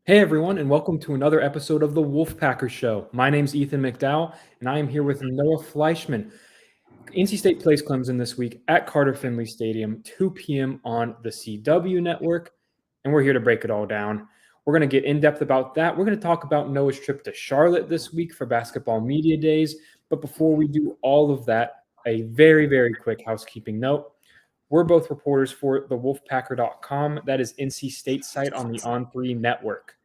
Hey everyone, and welcome to another episode of the Wolfpacker Show. My name's Ethan McDowell, and I am here with Noah Fleischman. NC State plays Clemson this week at Carter Finley Stadium, 2 p.m. on the CW network, and we're here to break it all down. We're going to get in depth about that. We're going to talk about Noah's trip to Charlotte this week for Basketball Media Days. But before we do all of that, a very, very quick housekeeping note. We're both reporters for the Wolfpacker.com. That is NC State's site on the On3 network.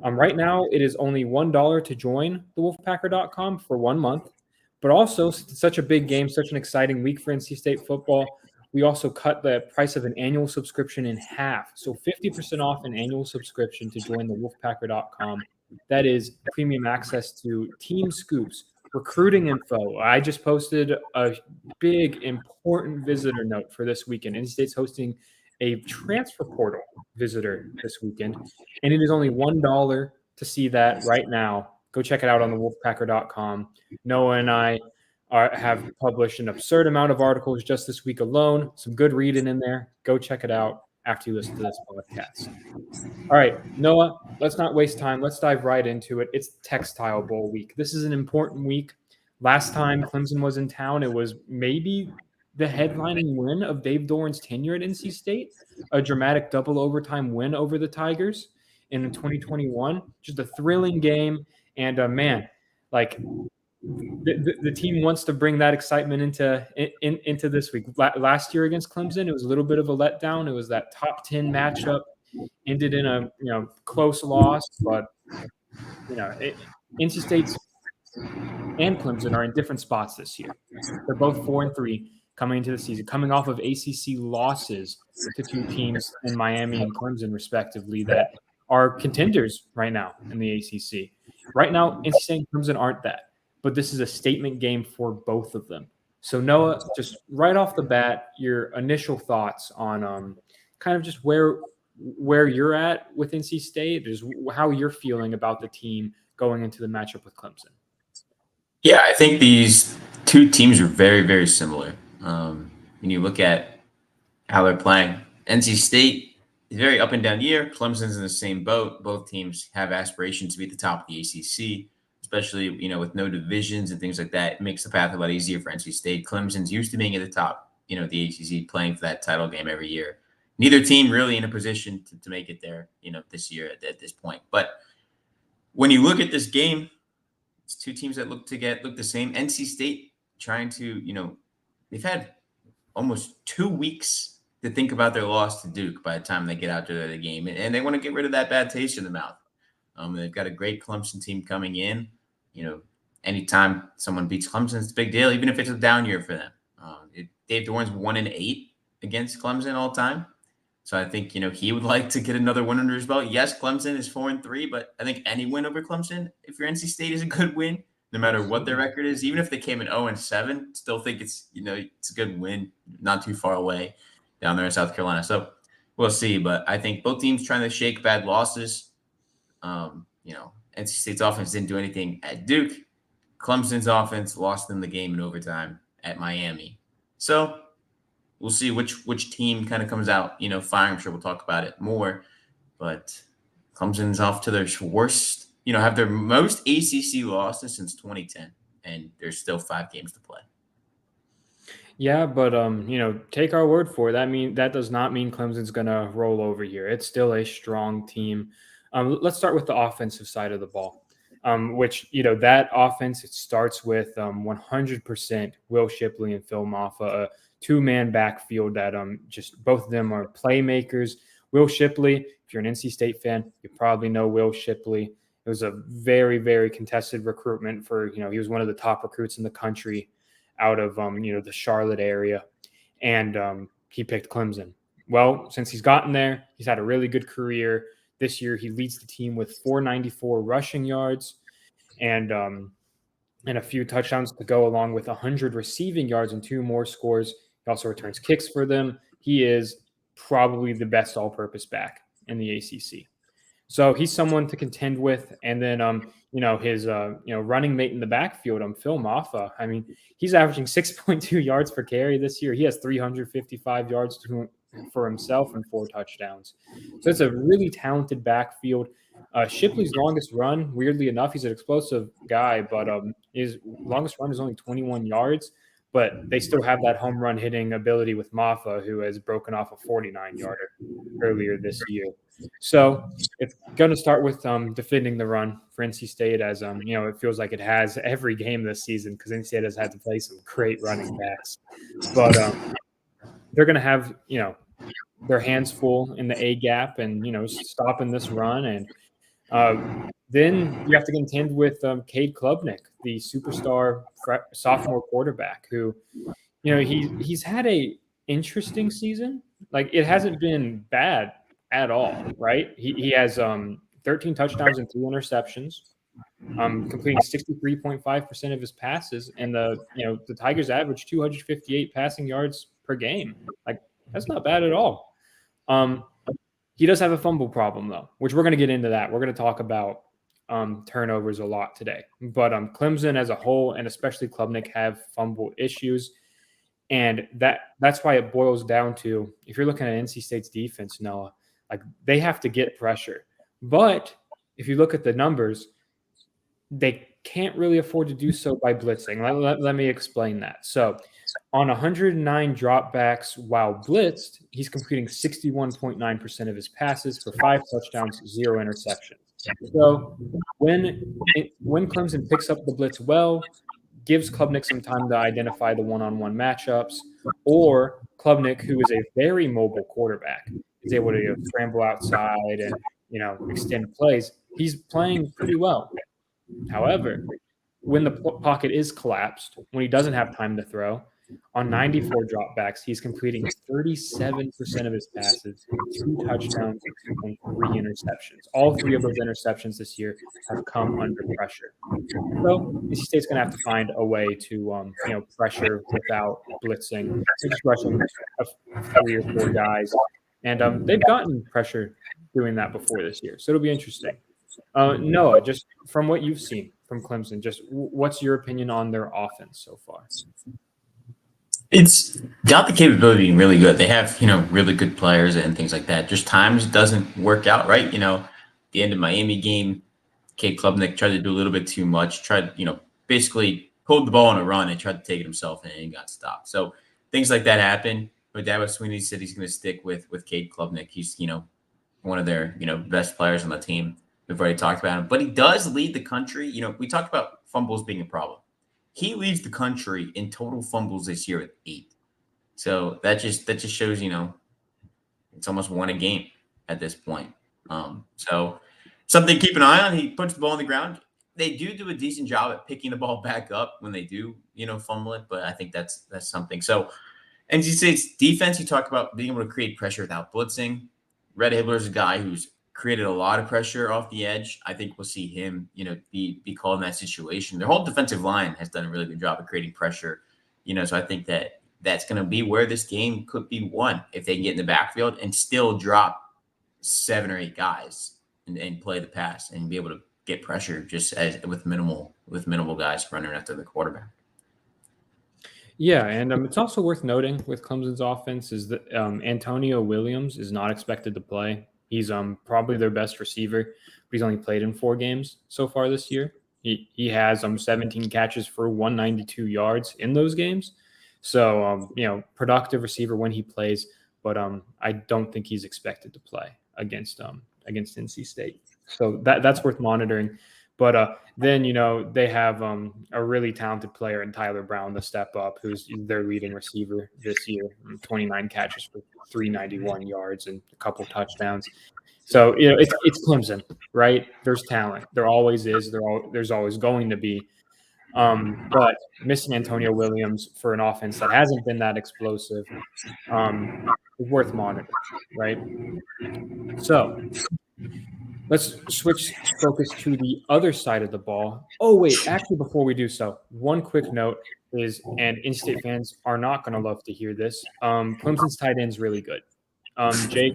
Right now, it is only $1 to join the Wolfpacker.com for 1 month. But also, since it's such a big game, such an exciting week for NC State football, we also cut the price of an annual subscription in half. So 50% off an annual subscription to join the Wolfpacker.com. That is premium access to team scoops, recruiting info. I just posted a big, important visitor note for this weekend. NC State's hosting a transfer portal visitor this weekend, and it is only $1 to see that right now. Go check it out on the wolfpacker.com. Noah and I have published an absurd amount of articles just this week alone. Some good reading in there. Go check it out after you listen to this podcast. All right, Noah, let's not waste time. Let's dive right into it. It's Textile Bowl week. This is an important week. Last time Clemson was in town, it was maybe the headlining win of Dave Doran's tenure at NC State, a dramatic double overtime win over the Tigers in 2021. Just a thrilling game. And man, like the team wants to bring that excitement into this week. Last year against Clemson, it was a little bit of a letdown. It was that top 10 matchup, ended in a close loss, but NC State's and Clemson are in different spots this year. They're both 4-3 coming into the season, coming off of ACC losses to two teams in Miami and Clemson, respectively, that are contenders right now in the ACC. Right now, NC State and Clemson aren't that, but this is a statement game for both of them. So, Noah, just right off the bat, your initial thoughts on kind of just where you're at with NC State, is how you're feeling about the team going into the matchup with Clemson. Yeah, I think these two teams are very, very similar. When you look at how they're playing, NC State is very up and down year. Clemson's in the same boat. Both teams have aspirations to be at the top of the ACC, especially with no divisions and things like that. It makes the path a lot easier for NC State. Clemson's used to being at the top, the ACC, playing for that title game every year. Neither team really in a position to make it there, this year at this point. But when you look at this game, it's two teams that look the same. NC State trying to, they've had almost 2 weeks to think about their loss to Duke by the time they get out to the game, and they want to get rid of that bad taste in the mouth. They've got a great Clemson team coming in. Anytime someone beats Clemson, it's a big deal, even if it's a down year for them. Dave Doran's 1-8 against Clemson all time. So I think, he would like to get another win under his belt. Yes, Clemson is 4-3, but I think any win over Clemson, if you're NC State, is a good win, no matter what their record is. Even if they came in 0-7, still think it's, it's a good win, not too far away down there in South Carolina. So we'll see. But I think both teams trying to shake bad losses. NC State's offense didn't do anything at Duke. Clemson's offense lost them the game in overtime at Miami. So we'll see which team kind of comes out, firing. I'm sure we'll talk about it more. But Clemson's off to their worst, have their most ACC losses since 2010, and there's still 5 games to play. Yeah, but take our word for it. That does not mean Clemson's going to roll over here. It's still a strong team. Let's start with the offensive side of the ball, which that offense, it starts with 100% Will Shipley and Phil Maffa, a 2-man backfield that just both of them are playmakers. Will Shipley, if you're an NC State fan, you probably know Will Shipley. It was a very, very contested recruitment for, he was one of the top recruits in the country out of, the Charlotte area. And he picked Clemson. Well, since he's gotten there, he's had a really good career. This year, he leads the team with 494 rushing yards and a few touchdowns to go along with 100 receiving yards and 2 more scores. He also returns kicks for them. He is probably the best all-purpose back in the ACC. So he's someone to contend with. And then, his running mate in the backfield, Phil Maffa. He's averaging 6.2 yards per carry this year. He has 355 yards for himself and 4 touchdowns. So it's a really talented backfield. Shipley's longest run, weirdly enough, he's an explosive guy, but his longest run is only 21 yards. But they still have that home run hitting ability with Maffa, who has broken off a 49-yarder earlier this year. So it's going to start with defending the run for NC State, as it feels like it has every game this season because NC State has had to play some great running backs. But they're going to have their hands full in the A gap and stopping this run, and then you have to contend with Cade Klubnik, the superstar sophomore quarterback, who he's had a interesting season. Like, it hasn't been bad at all, right? He has 13 touchdowns and 3 interceptions, completing 63.5% of his passes, and the Tigers average 258 passing yards per game. Like, that's not bad at all. He does have a fumble problem, though, which we're going to get into that. We're going to talk about turnovers a lot today. But Clemson as a whole, and especially Klubnik, have fumble issues. And that's why it boils down to, if you're looking at NC State's defense, Noah, like, they have to get pressure. But if you look at the numbers, they can't really afford to do so by blitzing. Let me explain that. So on 109 dropbacks while blitzed, he's completing 61.9% of his passes for 5 touchdowns, 0 interceptions. So when Clemson picks up the blitz well, gives Klubnik some time to identify the one-on-one matchups, or Klubnik, who is a very mobile quarterback, is able to scramble outside and extend plays, he's playing pretty well. However, when the pocket is collapsed, when he doesn't have time to throw, on 94 dropbacks, he's completing 37% of his passes, 2 touchdowns, and 3 interceptions. All 3 of those interceptions this year have come under pressure. So NC State's going to have to find a way to pressure without blitzing. They're just rushing 3 or 4 guys, and they've gotten pressure doing that before this year. So it'll be interesting. Noah, just from what you've seen from Clemson, just what's your opinion on their offense so far? It's got the capability of being really good. They have, really good players and things like that. Just times doesn't work out, right? The end of Miami game, Cade Klubnik tried to do a little bit too much, tried, basically pulled the ball on a run and tried to take it himself and got stopped. So things like that happen. But Dabo Swinney said he's going to stick with Cade Klubnik. He's, one of their, best players on the team. We've already talked about him. But he does lead the country. We talked about fumbles being a problem. He leads the country in total fumbles this year at 8. So that just shows, it's almost won a game at this point. So something to keep an eye on. He puts the ball on the ground. They do a decent job at picking the ball back up when they do, fumble it. But I think that's something. So NC State's defense, you talk about being able to create pressure without blitzing. Red Hibbler's a guy who's created a lot of pressure off the edge. I think we'll see him, be called in that situation. Their whole defensive line has done a really good job of creating pressure, so I think that's going to be where this game could be won if they can get in the backfield and still drop 7 or 8 guys and play the pass and be able to get pressure just with minimal guys running after the quarterback. Yeah, and it's also worth noting with Clemson's offense is that Antonio Williams is not expected to play. He's probably their best receiver, but he's only played in 4 games so far this year. He has 17 catches for 192 yards in those games. So, productive receiver when he plays, but I don't think he's expected to play against NC State. So that's worth monitoring. But then, they have a really talented player in Tyler Brown to step up, who's their leading receiver this year, 29 catches for 391 yards and a couple touchdowns. So, it's Clemson, right? There's talent. There always is. There's always going to be. But missing Antonio Williams for an offense that hasn't been that explosive is worth monitoring, right? So let's switch focus to the other side of the ball. Oh, wait, actually, before we do so, one quick note is, and NC State fans are not going to love to hear this, Clemson's tight end is really good. Jake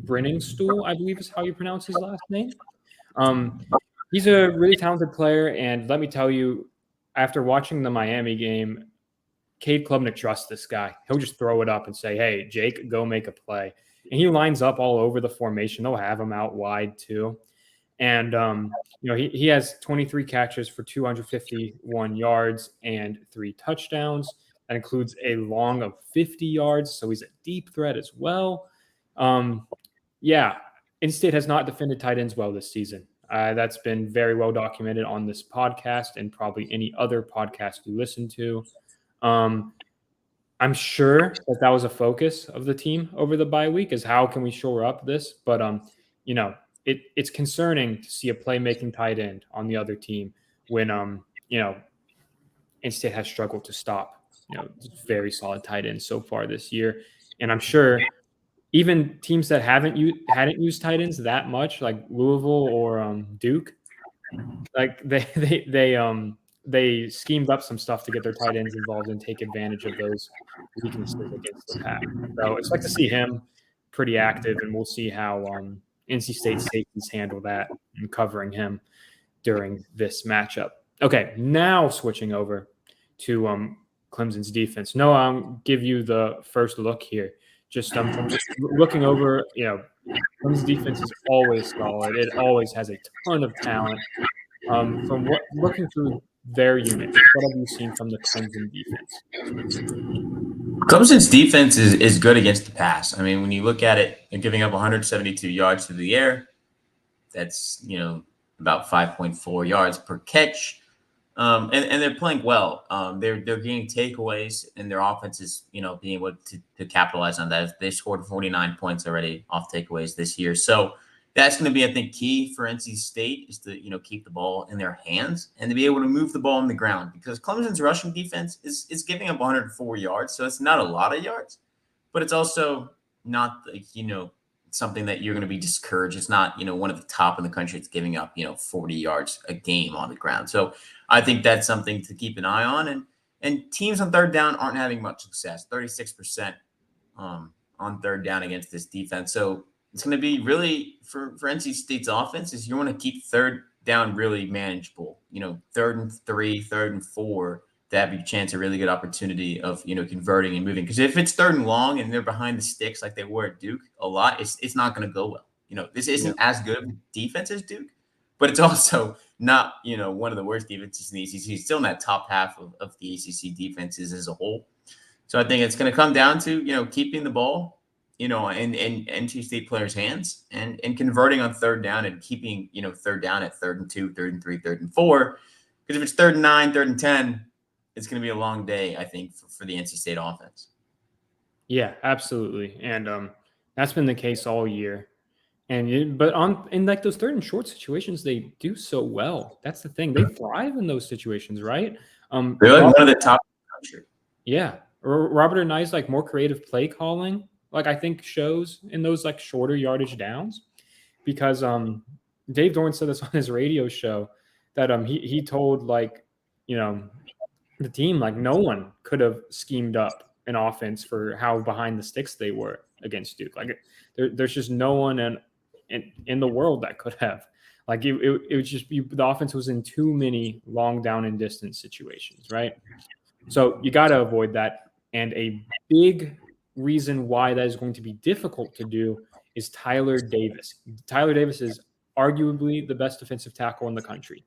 Brenningstool, I believe is how you pronounce his last name. He's a really talented player, and let me tell you, after watching the Miami game, Cade Klubnik trusts this guy. He'll just throw it up and say, hey, Jake, go make a play. and he lines up all over the formation. They'll have him out wide too. And, he has 23 catches for 251 yards and 3 touchdowns. That includes a long of 50 yards. So he's a deep threat as well. Yeah, in-state has not defended tight ends well this season. That's been very well documented on this podcast and probably any other podcast you listen to. I'm sure that was a focus of the team over the bye week is how can we shore up this? But, it's concerning to see a playmaking tight end on the other team when, in-state has struggled to stop, very solid tight ends so far this year. And I'm sure even teams that hadn't used tight ends that much, like Louisville or Duke, like they schemed up some stuff to get their tight ends involved and take advantage of those weaknesses against the pack. So expect to see him pretty active, and we'll see how NC State safeties handle that and covering him during this matchup. Okay, now switching over to Clemson's defense. Noah, I'll give you the first look here. Just from looking over, Clemson's defense is always solid. It always has a ton of talent. From looking through their unit, what have you seen from the Clemson defense? Clemson's defense is good against the pass. I mean, when you look at it, they're giving up 172 yards through the air. That's, about 5.4 yards per catch. And they're playing well. They're getting takeaways, and their offense is, being able to capitalize on that. They scored 49 points already off takeaways this year. So that's going to be, I think, key for NC State is to, keep the ball in their hands and to be able to move the ball on the ground, because Clemson's rushing defense is giving up 104 yards. So it's not a lot of yards, but it's also not, something that you're going to be discouraged. It's not, one of the top in the country. It's giving up, 40 yards a game on the ground. So I think that's something to keep an eye on. And teams on third down aren't having much success, 36% on third down against this defense. So it's going to be really for NC State's offense is you want to keep third down really manageable, 3rd and 3, 3rd and 4, to have your chance a really good opportunity of, converting and moving. Because if it's 3rd and long and they're behind the sticks like they were at Duke a lot, it's not going to go well. This isn't as good of a defense as Duke, but it's also not, one of the worst defenses in the ACC. It's still in that top half of the ACC defenses as a whole. So I think it's going to come down to, keeping the ball, in NC State players' hands and converting on third down and keeping, third down at 3rd and 2, 3rd and 3, 3rd and 4. Because if it's 3rd and 9, 3rd and 10, it's going to be a long day, I think, for the NC State offense. Yeah, absolutely. And that's been the case all year. But in like those 3rd and short situations, they do so well. That's the thing. They thrive in those situations, right? They're like one of the top in the country. Yeah. Robert and I's like more creative play calling, like I think shows in those like shorter yardage downs, because Dave Dorn said this on his radio show that he told the team, like, no one could have schemed up an offense for how behind the sticks they were against Duke. Like there's just no one in the world that could have. Like it was just the offense was in too many long down and distance situations, right? So you got to avoid that. And a big reason why that is going to be difficult to do is Tyler Davis. Tyler Davis is arguably the best defensive tackle in the country.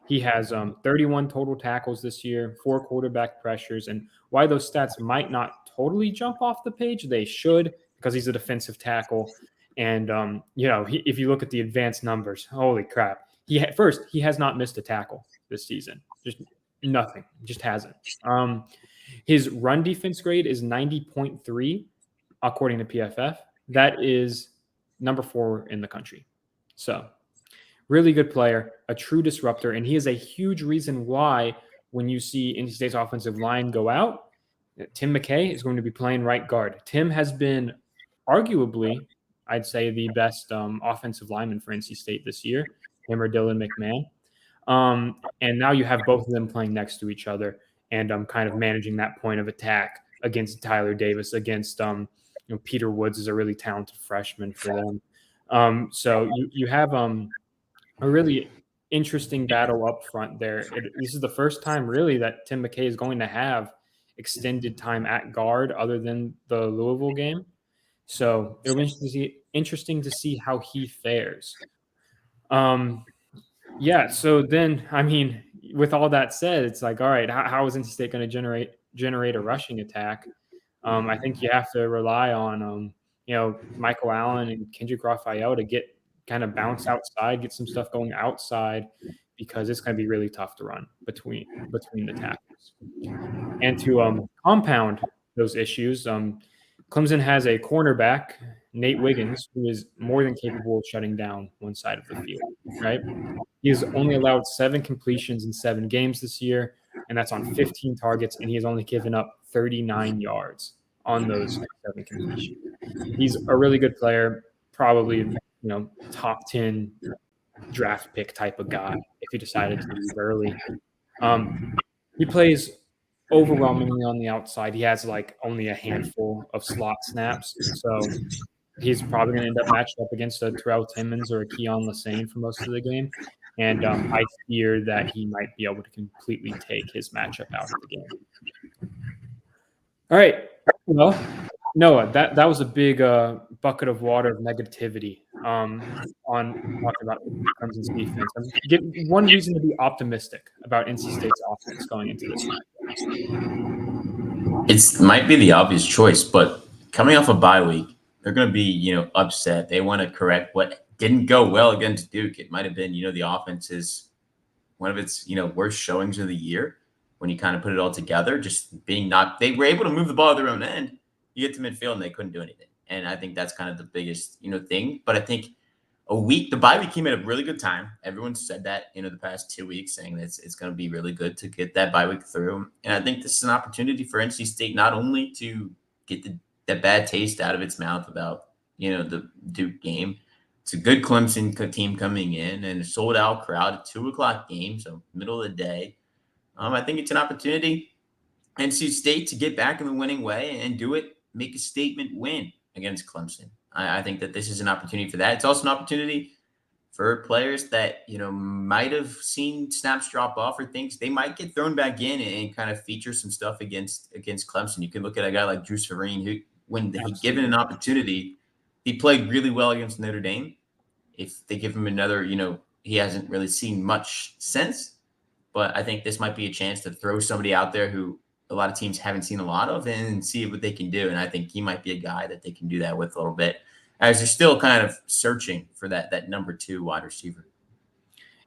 He has 31 total tackles this year, 4 quarterback pressures. And why those stats might not totally jump off the page, they should, because he's a defensive tackle. And, if you look at the advanced numbers, holy crap. He has not missed a tackle this season. Just nothing. Just hasn't. His run defense grade is 90.3, according to PFF. That is number 4 in the country. So really good player, a true disruptor, and he is a huge reason why when you see NC State's offensive line go out, Tim McKay is going to be playing right guard. Tim has been arguably, I'd say, the best offensive lineman for NC State this year, him or Dylan McMahon. And now you have both of them playing next to each other and kind of managing that point of attack against Tyler Davis, against Peter Woods is a really talented freshman for them. So you have a really interesting battle up front there. This is the first time really that Tim McKay is going to have extended time at guard other than the Louisville game. So it'll be interesting to see how he fares. Um, yeah. So then, I mean, with all that said, it's like, all right, how is NC State going to generate a rushing attack? I think you have to rely on, Michael Allen and Kendrick Raphael to get kind of bounce outside, get some stuff going outside, because it's going to be really tough to run between the tackles. And to compound those issues, Clemson has a cornerback, Nate Wiggins, who is more than capable of shutting down one side of the field, right? He has only allowed 7 completions in 7 games this year, and that's on 15 targets, and he has only given up 39 yards on those 7 completions. He's a really good player, probably, top 10 draft pick type of guy if he decided to leave early. He plays overwhelmingly on the outside. He has like only a handful of slot snaps, so he's probably going to end up matched up against a Terrell Timmons or a Keon Lassane for most of the game. And I fear that he might be able to completely take his matchup out of the game. All right. Well, Noah, that was a big bucket of water of negativity on talking about Clemson's defense. Get one reason to be optimistic about NC State's offense going into this match. It might be the obvious choice, but coming off a bye week, they're going to be, upset. They want to correct what didn't go well against Duke. It might have been, the offense's one of its, worst showings of the year when you kind of put it all together. Just being they were able to move the ball at their own end. You get to midfield and they couldn't do anything. And I think that's kind of the biggest, thing. But I think the bye week came at a really good time. Everyone said that, the past 2 weeks, saying that it's going to be really good to get that bye week through. And I think this is an opportunity for NC State not only to get that bad taste out of its mouth about, the Duke game. It's a good Clemson team coming in and a sold-out crowd, a 2:00 game, so middle of the day. I think it's an opportunity, NC State, to get back in the winning way and do it, make a statement win against Clemson. I think that this is an opportunity for that. It's also an opportunity for players that, might have seen snaps drop off or things. They might get thrown back in and kind of feature some stuff against Clemson. You can look at a guy like Drew Serene, who, when he given an opportunity, he played really well against Notre Dame. If they give him another, he hasn't really seen much since. But I think this might be a chance to throw somebody out there who a lot of teams haven't seen a lot of and see what they can do. And I think he might be a guy that they can do that with a little bit, as they're still kind of searching for that number 2 wide receiver.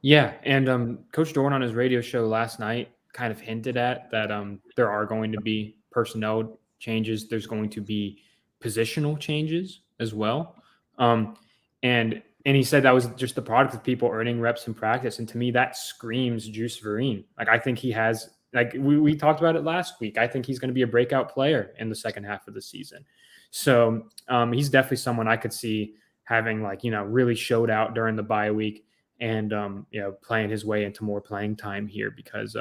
Yeah, and Coach Dorn on his radio show last night kind of hinted at that there are going to be personnel changes. There's going to be positional changes as well. And he said that was just the product of people earning reps in practice. And to me, that screams Juice Vereen. Like, I think he has, like we talked about it last week, I think he's going to be a breakout player in the second half of the season. So he's definitely someone I could see having, really showed out during the bye week and, playing his way into more playing time here because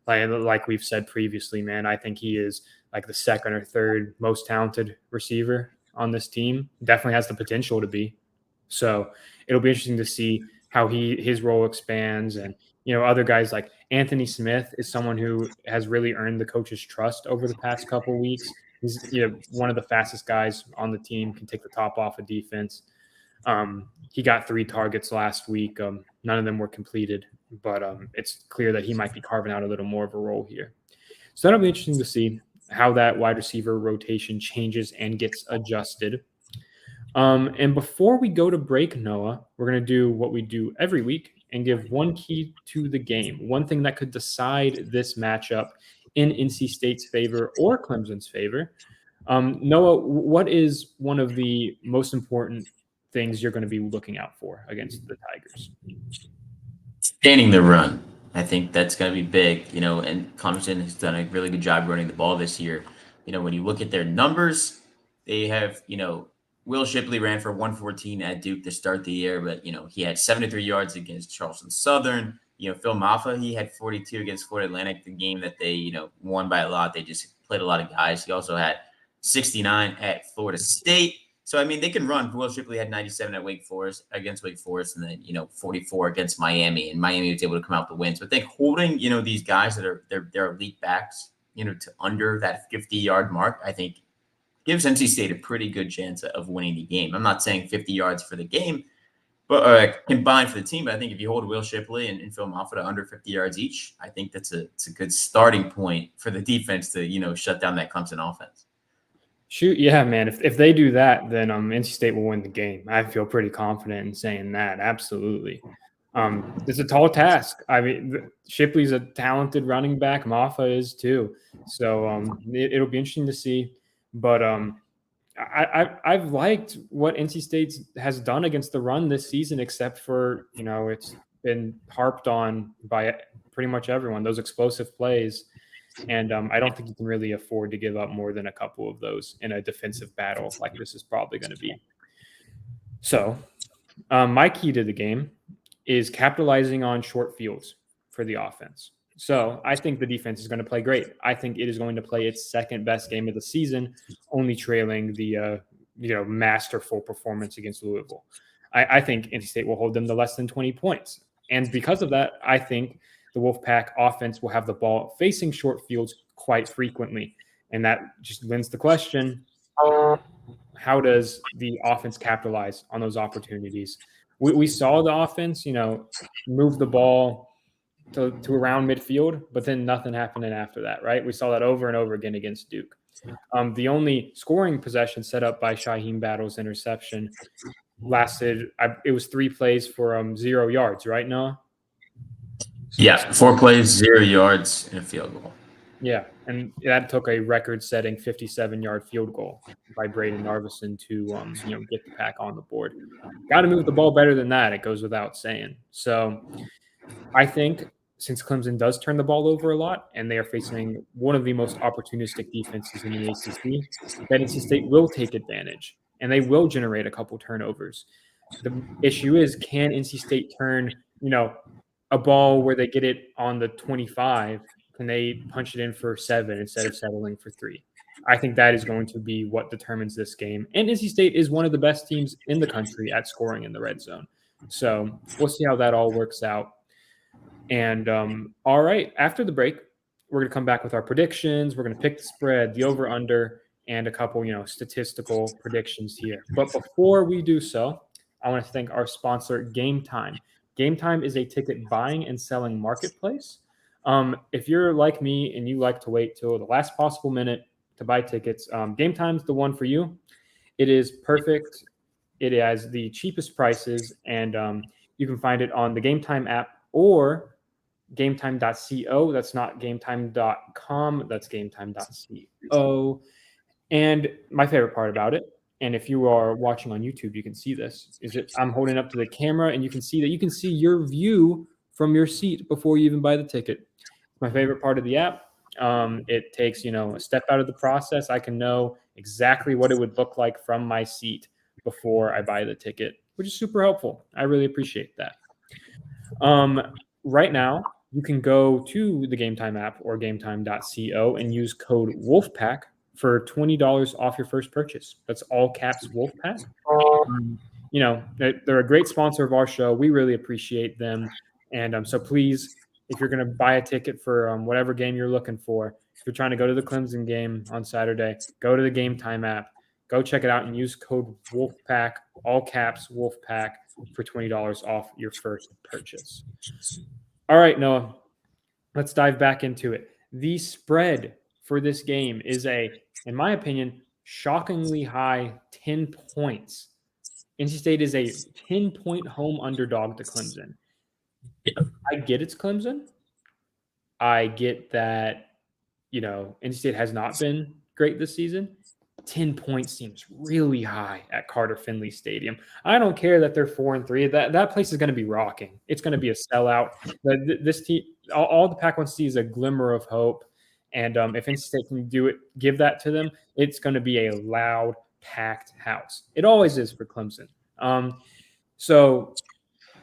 like we've said previously, man, I think he is like the second or third most talented receiver on this team. Definitely has the potential to be. So it'll be interesting to see how his role expands. And, other guys like Anthony Smith is someone who has really earned the coach's trust over the past couple of weeks. He's one of the fastest guys on the team, can take the top off of defense. He got 3 targets last week. None of them were completed, but it's clear that he might be carving out a little more of a role here. So that'll be interesting to see how that wide receiver rotation changes and gets adjusted. And before we go to break, Noah, we're going to do what we do every week and give one key to the game, one thing that could decide this matchup in NC State's favor or Clemson's favor. Noah, what is one of the most important things you're going to be looking out for against the Tigers? Standing the run. I think that's going to be big, and Clemson has done a really good job running the ball this year. When you look at their numbers, they have, Will Shipley ran for 114 at Duke to start the year, but, he had 73 yards against Charleston Southern. Phil Maffa, he had 42 against Florida Atlantic, the game that they, won by a lot. They just played a lot of guys. He also had 69 at Florida State. So, they can run. Will Shipley had 97 against Wake Forest, and then, 44 against Miami. And Miami was able to come out the wins. But I think holding, these guys that are they're elite backs, to under that 50-yard mark, I think gives NC State a pretty good chance of winning the game. I'm not saying 50 yards for the game, but combined for the team. But I think if you hold Will Shipley and Phil Moffitt to under 50 yards each, I think it's a good starting point for the defense to shut down that Clemson offense. Shoot, yeah, man. If they do that, then NC State will win the game. I feel pretty confident in saying that. Absolutely. It's a tall task. I mean, Shipley's a talented running back. Maffa is too. So it'll be interesting to see. But I've liked what NC State has done against the run this season, except for it's been harped on by pretty much everyone, those explosive plays. And I don't think you can really afford to give up more than a couple of those in a defensive battle like this is probably going to be. So my key to the game is capitalizing on short fields for the offense. So I think the defense is going to play great. I think it is going to play its second best game of the season, only trailing the masterful performance against Louisville. I think NC State will hold them to less than 20 points. And because of that, I think the Wolfpack offense will have the ball facing short fields quite frequently. And that just lends the question, how does the offense capitalize on those opportunities? We saw the offense, move the ball to around midfield, but then nothing happened after that, right? We saw that over and over again against Duke. The only scoring possession set up by Shaheem Battle's interception lasted, it was 3 plays for 0 yards, right, Noah? Yeah, 4 plays, 0 yards, and a field goal. Yeah, and that took a record-setting 57-yard field goal by Braden Narveson to get the Pack on the board. Got to move the ball better than that. It goes without saying. So I think since Clemson does turn the ball over a lot and they are facing one of the most opportunistic defenses in the ACC, that NC State will take advantage and they will generate a couple turnovers. The issue is, can NC State turn, a ball where they get it on the 25? Can they punch it in for 7 instead of settling for 3? I think that is going to be what determines this game. And NC State is one of the best teams in the country at scoring in the red zone. So we'll see how that all works out. And all right, after the break, we're going to come back with our predictions. We're going to pick the spread, the over-under, and a couple, statistical predictions here. But before we do so, I want to thank our sponsor, Game Time. Game Time is a ticket buying and selling marketplace. If you're like me and you like to wait till the last possible minute to buy tickets, Game Time's the one for you. It is perfect. It has the cheapest prices, and you can find it on the Game Time app or gametime.co. That's not gametime.com. That's gametime.co. And my favorite part about it, and if you are watching on YouTube, you can see this, is that I'm holding up to the camera and you can see that you can see your view from your seat before you even buy the ticket. It's my favorite part of the app. It takes, a step out of the process. I can know exactly what it would look like from my seat before I buy the ticket, which is super helpful. I really appreciate that. Right now, you can go to the Game Time app or gametime.co and use code Wolfpack for $20 off your first purchase. That's all caps Wolfpack. They're a great sponsor of our show. We really appreciate them. And so please, if you're going to buy a ticket for whatever game you're looking for, if you're trying to go to the Clemson game on Saturday, go to the Game Time app, go check it out and use code Wolfpack, all caps Wolfpack, for $20 off your first purchase. All right, Noah, let's dive back into it. The spread for this game is in my opinion, shockingly high 10 points. NC State is a 10-point home underdog to Clemson. Yeah. I get it's Clemson. I get that, NC State has not been great this season. 10 points seems really high at Carter Finley Stadium. I don't care that they're 4-3. That place is going to be rocking. It's going to be a sellout. This team, all the Pac wants to see is a glimmer of hope. And if NC State can do it, give that to them, it's going to be a loud, packed house. It always is for Clemson. So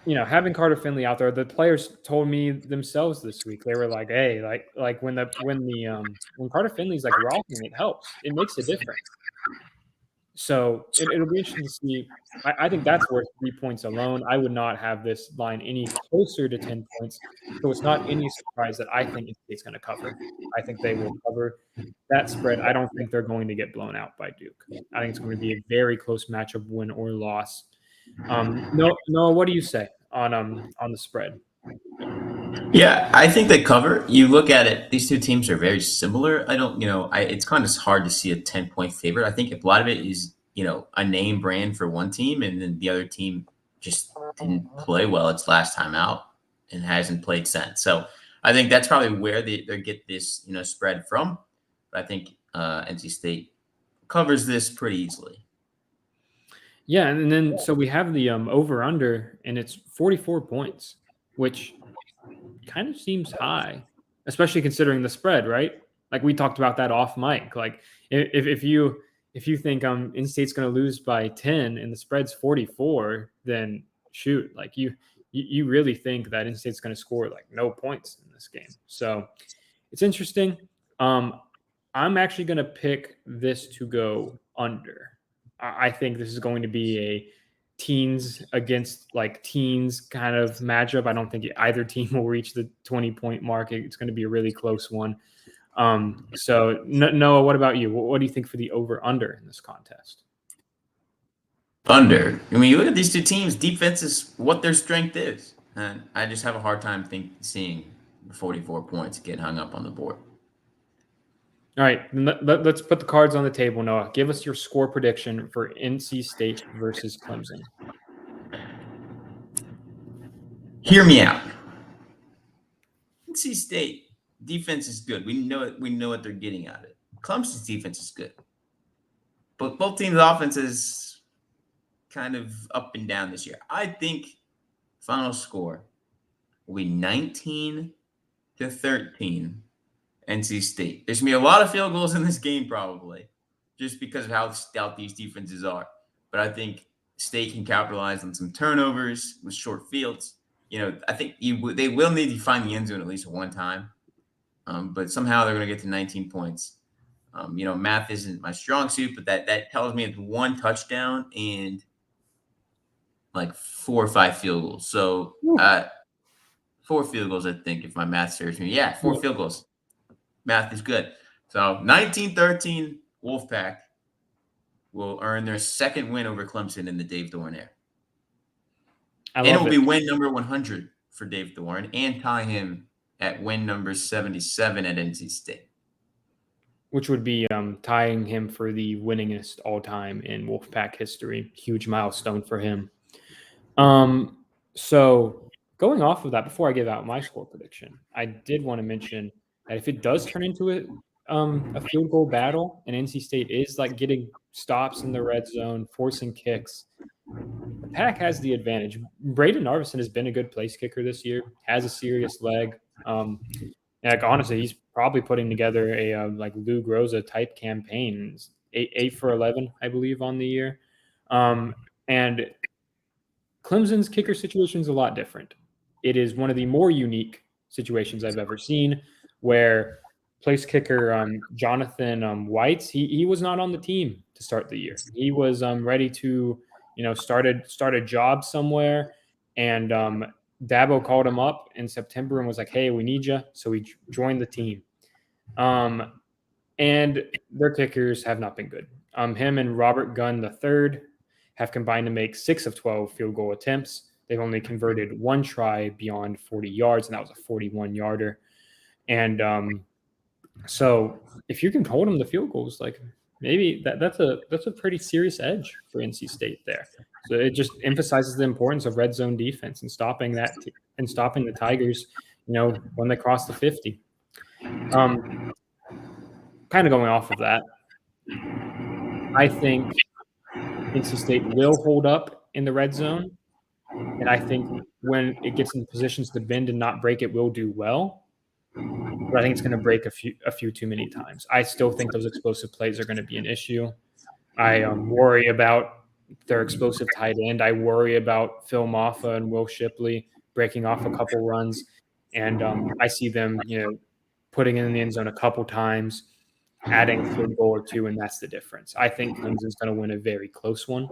having Carter Finley out there, the players told me themselves this week. They were like, "Hey, like when Carter Finley's like rocking, it helps. It makes a difference." So it'll be interesting to see. I think that's worth 3 points alone. I would not have this line any closer to 10 points. So it's not any surprise that I think State's going to cover. I think they will cover that spread. I don't think they're going to get blown out by Duke. I think it's going to be a very close matchup, win or loss. No, Noah, what do you say on the spread? Yeah, I think they cover. You look at it; these two teams are very similar. I don't, it's kind of hard to see a 10-point favorite. I think a lot of it is, a name brand for one team, and then the other team just didn't play well its last time out and hasn't played since. So I think that's probably where they get this, spread from. But I think NC State covers this pretty easily. Yeah, and then so we have the over under, and it's 44 points, which kind of seems high, especially considering the spread, right? Like we talked about that off mic. Like if you think in-state's going to lose by 10 and the spread's 44, then shoot, like you really think that in-state's going to score like no points in this game. So it's interesting. I'm actually going to pick this to go under. I think this is going to be a teens against like teens kind of matchup. I don't think either team will reach the 20-point mark. It's going to be a really close one. So Noah, what about you? What do you think for the over under in this contest? Under. I mean, you look at these two teams, defense is what their strength is. And I just have a hard time seeing 44 points get hung up on the board. All right, let's put the cards on the table, Noah. Give us your score prediction for NC State versus Clemson. Hear me out. NC State defense is good. We know it. We know what they're getting out of it. Clemson's defense is good, but both teams' offense is kind of up and down this year. I think final score will be 19-13. NC State. There's going to be a lot of field goals in this game, probably, just because of how stout these defenses are. But I think State can capitalize on some turnovers with short fields. I think they will need to find the end zone at least one time. But somehow they're going to get to 19 points. Math isn't my strong suit, but that tells me it's one touchdown and like 4 or 5 field goals. So 4 field goals, I think, if my math serves me. Yeah, 4 field goals. Math is good. So 19-13 Wolfpack will earn their second win over Clemson in the Dave Doran era. And it will be win number 100 for Dave Doran and tie him at win number 77 at NC State. Which would be tying him for the winningest all-time in Wolfpack history. Huge milestone for him. So going off of that, before I give out my score prediction, I did want to mention that if it does turn into a field goal battle and NC State is like getting stops in the red zone, forcing kicks, the Pack has the advantage. Braden Narveson has been a good place kicker this year, has a serious leg. Honestly, he's probably putting together a like Lou Groza type campaign. 8 for 11, I believe, on the year. And Clemson's kicker situation is a lot different. It is one of the more unique situations I've ever seen, where place kicker Jonathan Whites, he was not on the team to start the year. He was ready to start a job somewhere, and Dabo called him up in September and was like, "Hey, we need you." So he joined the team. And their kickers have not been good. Him and Robert Gunn III have combined to make 6 of 12 field goal attempts. They've only converted one try beyond 40 yards, and that was a 41-yarder. And so if you can hold them to field goals, like maybe that's a pretty serious edge for NC State there. So it just emphasizes the importance of red zone defense and stopping the Tigers, when they cross the 50. Kind of going off of that, I think NC State will hold up in the red zone, and I think when it gets in positions to bend and not break, it will do well. But I think it's going to break a few too many times. I still think those explosive plays are going to be an issue. I worry about their explosive tight end. I worry about Phil Maffa and Will Shipley breaking off a couple runs, and I see them, putting it in the end zone a couple times. adding a field goal or two, and that's the difference. I think Clemson's going to win a very close one.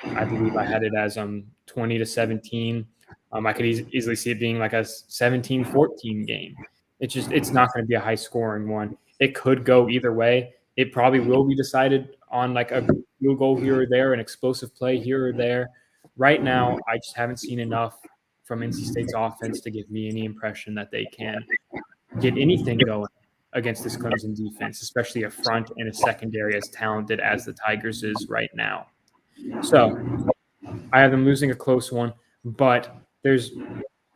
I believe I had it as 20-17. I could easily see it being like a 17-14 game. It's not going to be a high scoring one. It could go either way. It probably will be decided on like a field goal here or there, an explosive play here or there. Right now, I just haven't seen enough from NC State's offense to give me any impression that they can get anything going against this Clemson defense, especially a front and a secondary as talented as the Tigers is right now. So I have them losing a close one, but there's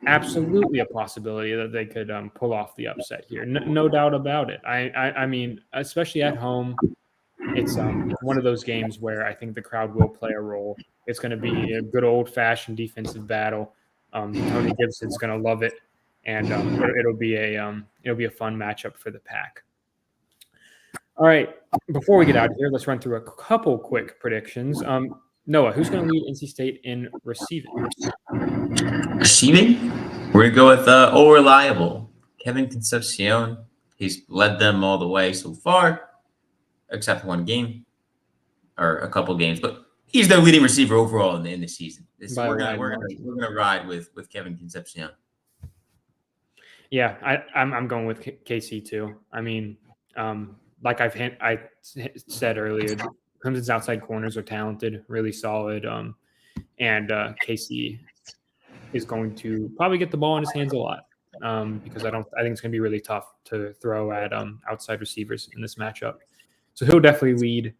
absolutely a possibility that they could pull off the upset here. No doubt about it. I mean, especially at home, it's one of those games where I think the crowd will play a role. It's going to be a good old-fashioned defensive battle. Tony Gibson's going to love it, and it'll be a fun matchup for the Pack. All right, before we get out of here, let's run through a couple quick predictions. Noah, who's going to lead NC State in receiving? Receiving? We're going to go with old reliable Kevin Concepcion. He's led them all the way so far, except one game or a couple games, but he's the leading receiver overall in the season. So we're gonna ride with Kevin Concepcion. Yeah, I'm going with KC too. I mean, like I said earlier, Clemson's outside corners are talented, really solid, and KC is going to probably get the ball in his hands a lot because I think it's going to be really tough to throw at outside receivers in this matchup. So he'll definitely lead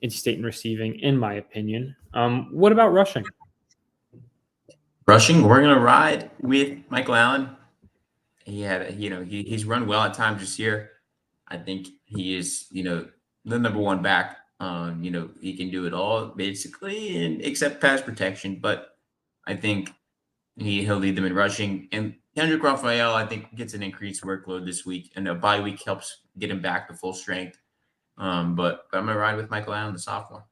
NC State in receiving, in my opinion. What about rushing? Rushing, we're going to ride with Michael Allen. He's run well at times this year. I think he is, the number one back. He can do it all basically, and except pass protection. But I think he'll lead them in rushing. And Kendrick Raphael, I think, gets an increased workload this week, and a bye week helps get him back to full strength. But I'm gonna ride with Michael Allen, the sophomore.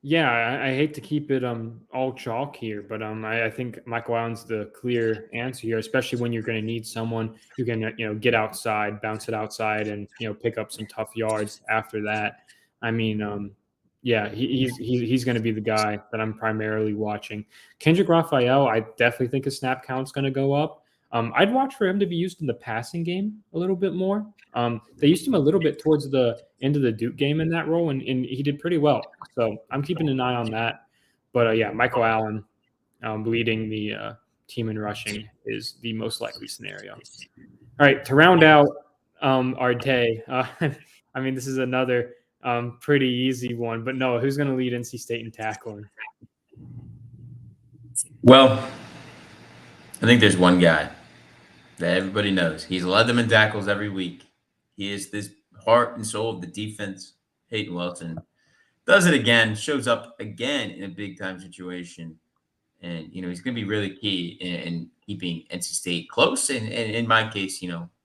Yeah, I hate to keep it all chalk here, but I think Michael Allen's the clear answer here, especially when you're going to need someone who can get outside, bounce it outside, and pick up some tough yards after that. I mean, yeah, he's going to be the guy that I'm primarily watching. Kendrick Raphael, I definitely think his snap count's going to go up. I'd watch for him to be used in the passing game a little bit more. They used him a little bit towards the end of the Duke game in that role, and he did pretty well. So I'm keeping an eye on that. But yeah, Michael Allen leading the team in rushing is the most likely scenario. All right, to round out our day, I mean, this is another pretty easy one. But Noah, who's going to lead NC State in tackling? Well, I think there's one guy that everybody knows. He's led them in tackles every week. He is this heart and soul of the defense. Peyton Wilson does it again, shows up again in a big-time situation. And, he's going to be really key in keeping NC State close and in my case,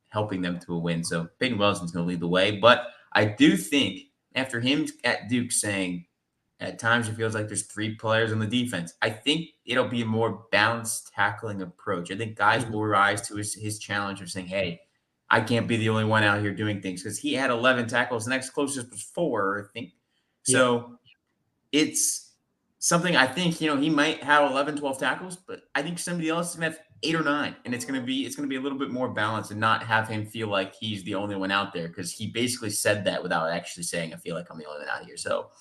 helping them to a win. So Peyton Wilson's going to lead the way. But I do think after him at Duke saying at times it feels like there's three players on the defense, I think it'll be a more balanced tackling approach. I think guys will rise to his challenge of saying, hey, I can't be the only one out here doing things, because he had 11 tackles. The next closest was 4, I think. So it's something I think, he might have 11, 12 tackles, but I think somebody else is going to have 8 or 9. And it's going to be a little bit more balanced and not have him feel like he's the only one out there, because he basically said that without actually saying, I feel like I'm the only one out here. So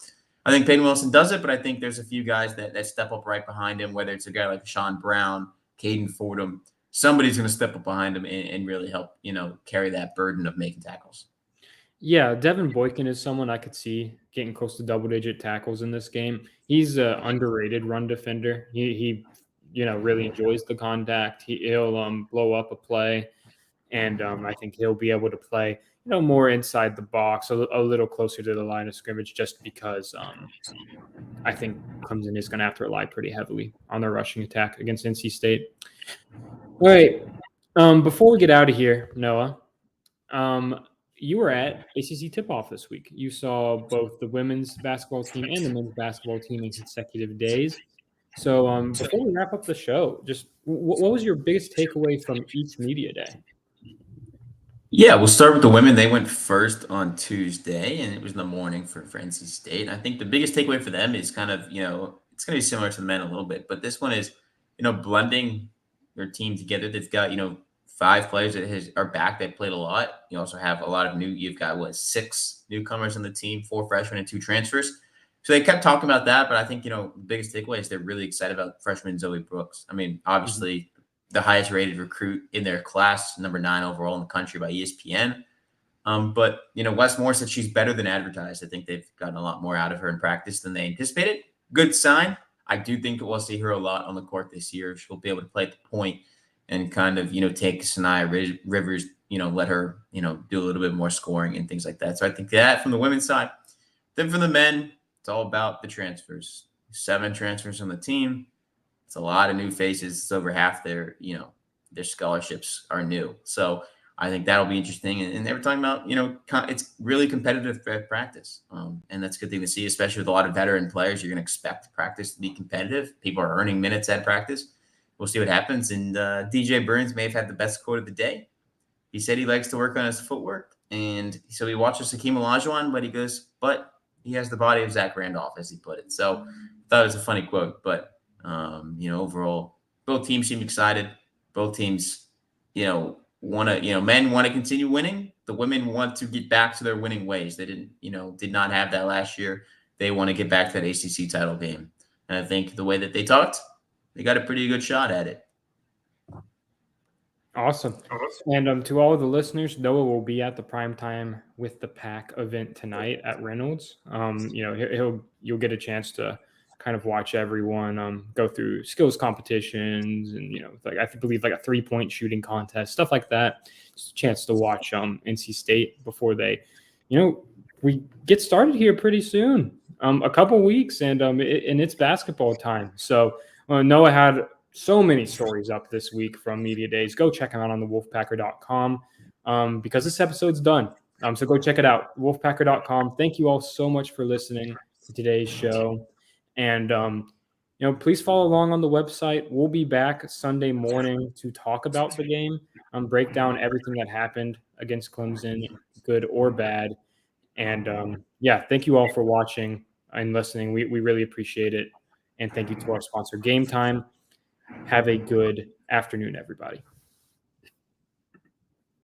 I think Peyton Wilson does it, but I think there's a few guys that step up right behind him, whether it's a guy like Sean Brown, Caden Fordham. Somebody's going to step up behind him and really help, carry that burden of making tackles. Yeah, Devin Boykin is someone I could see getting close to double-digit tackles in this game. He's an underrated run defender. He really enjoys the contact. He'll blow up a play, and I think he'll be able to play more inside the box, a little closer to the line of scrimmage, just because I think Clemson is going to have to rely pretty heavily on their rushing attack against NC State. All right. Before we get out of here, Noah, you were at ACC tip-off this week. You saw both the women's basketball team and the men's basketball team in consecutive days. So before we wrap up the show, just what was your biggest takeaway from each media day? Yeah, we'll start with the women. They went first on Tuesday, and it was in the morning for NC State. And I think the biggest takeaway for them is kind of, it's going to be similar to the men a little bit, but this one is, blending their team together. They've got, 5 players that are back. They played a lot. You also have a lot of you've got, 6 newcomers on the team, 4 freshmen and 2 transfers. So they kept talking about that, but I think, the biggest takeaway is they're really excited about freshman Zoe Brooks. I mean, obviously, the highest rated recruit in their class, number 9 overall in the country by ESPN. But Wes Moore said she's better than advertised. I think they've gotten a lot more out of her in practice than they anticipated. Good sign. I do think we'll see her a lot on the court this year. She'll be able to play at the point and kind of take Sanaya Rivers, let her do a little bit more scoring and things like that. So I think that from the women's side. Then from the men, it's all about the transfers. 7 transfers on the team. It's a lot of new faces. It's over half their scholarships are new. So I think that'll be interesting. And they were talking about, it's really competitive practice. And that's a good thing to see, especially with a lot of veteran players. You're going to expect practice to be competitive. People are earning minutes at practice. We'll see what happens. And DJ Burns may have had the best quote of the day. He said he likes to work on his footwork. And so he watches Hakeem Olajuwon, but he goes, but he has the body of Zach Randolph, as he put it. So I thought it was a funny quote. But overall, both teams seem excited. Both teams, want to, men want to continue winning. The women want to get back to their winning ways. They did not have that last year. They want to get back to that ACC title game. And I think the way that they talked, they got a pretty good shot at it. Awesome. And to all of the listeners, Noah will be at the Primetime with the Pack event tonight at Reynolds. You'll get a chance to kind of watch everyone go through skills competitions and like I believe like a 3-point shooting contest, stuff like that. Just a chance to watch NC State before they, we get started here pretty soon. A couple weeks and it's basketball time. So Noah had so many stories up this week from Media Days. Go check them out on the wolfpacker.com because this episode's done. So go check it out, wolfpacker.com. Thank you all so much for listening to today's show. And, please follow along on the website. We'll be back Sunday morning to talk about the game, break down everything that happened against Clemson, good or bad. And, thank you all for watching and listening. We really appreciate it. And thank you to our sponsor, Game Time. Have a good afternoon, everybody.